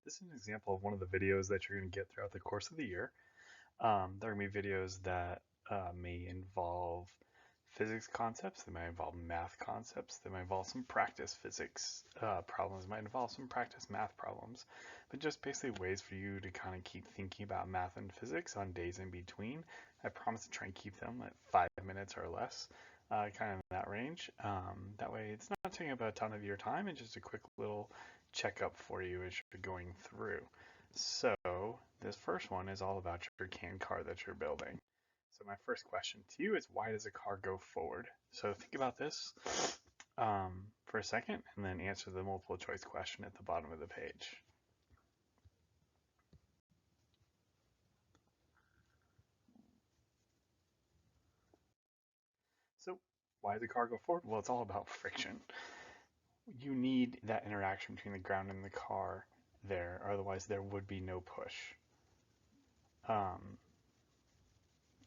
This is an example of one of the videos that you're going to get throughout the course of the year. There are going to be videos that may involve physics concepts, they might involve math concepts, they might involve some practice physics problems, they might involve some practice math problems, but just basically ways for you to kind of keep thinking about math and physics on days in between. I promise to try and keep them at 5 minutes or less, kind of in that range. That way it's not taking up a ton of your time, it's just a quick little checkup for you as you're going through. So this first one is all about your CAN car that you're building. So my first question to you is, why does a car go forward? So think about this for a second and then answer the multiple choice question at the bottom of the page. So why does a car go forward? Well, it's all about friction. You need that interaction between the ground and the car there, otherwise there would be no push. Um,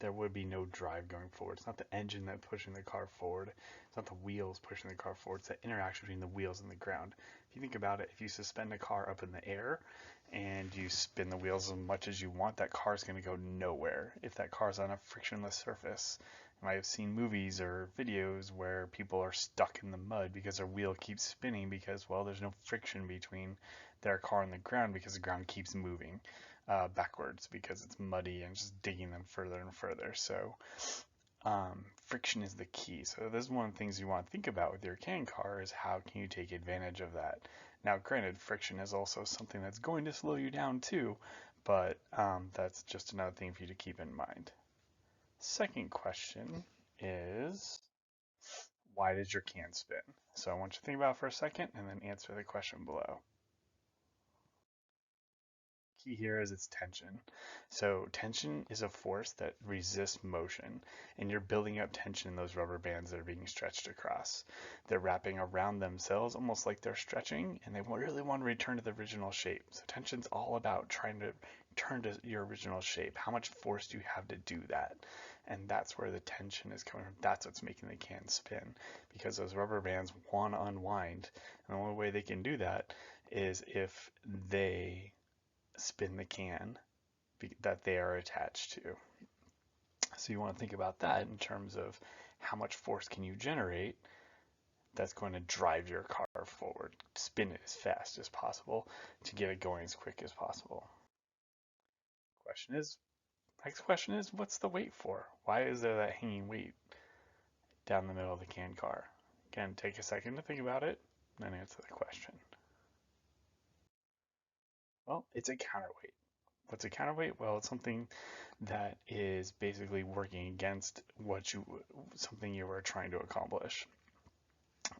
there would be no drive going forward. It's not the engine that's pushing the car forward. It's not the wheels pushing the car forward. It's the interaction between the wheels and the ground. If you think about it, if you suspend a car up in the air and you spin the wheels as much as you want, that car is going to go nowhere. If that car is on a frictionless surface, you might have seen movies or videos where people are stuck in the mud because their wheel keeps spinning because, well, there's no friction between their car and the ground because the ground keeps moving backwards because it's muddy and just digging them further and further. So friction is the key. So this is one of the things you want to think about with your CAN car is how can you take advantage of that. Now, granted, friction is also something that's going to slow you down too, but that's just another thing for you to keep in mind. Second question is, why does your CAN spin? So I want you to think about it for a second and then answer the question below. Key here is its tension. So tension is a force that resists motion, and you're building up tension in those rubber bands that are being stretched across. They're wrapping around themselves almost like they're stretching, and they really want to return to the original shape. So tension's all about trying to return to your original shape. How much force do you have to do that? And that's where the tension is coming from. That's what's making the can spin, because those rubber bands want to unwind. And the only way they can do that is if they spin the can that they are attached to. So you want to think about that in terms of how much force can you generate that's going to drive your car forward, spin it as fast as possible to get it going as quick as possible. Question is, next question is, what's the weight for? Why is there that hanging weight down the middle of the CAN car? Again, take a second to think about it, and then answer the question. Well, it's a counterweight. What's a counterweight? Well, it's something that is basically working against something you were trying to accomplish.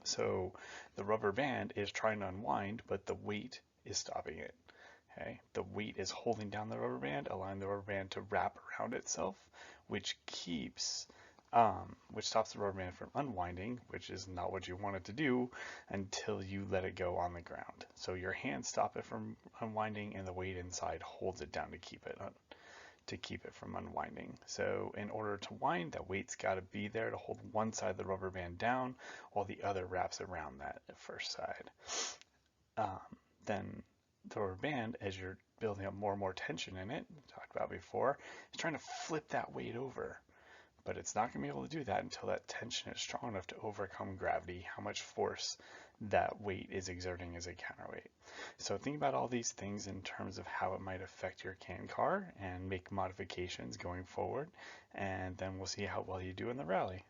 So the rubber band is trying to unwind, but the weight is stopping it. Okay, the weight is holding down the rubber band, allowing the rubber band to wrap around itself, which stops the rubber band from unwinding, which is not what you want it to do until you let it go on the ground. So your hands stop it from unwinding, and the weight inside holds it down to keep it from unwinding. So in order to wind, that weight's got to be there to hold one side of the rubber band down while the other wraps around that first side. Then the rubber band, as you're building up more and more tension in it, we talked about before, is trying to flip that weight over. But it's not going to be able to do that until that tension is strong enough to overcome gravity, how much force that weight is exerting as a counterweight. So think about all these things in terms of how it might affect your CAN car and make modifications going forward, and then we'll see how well you do in the rally.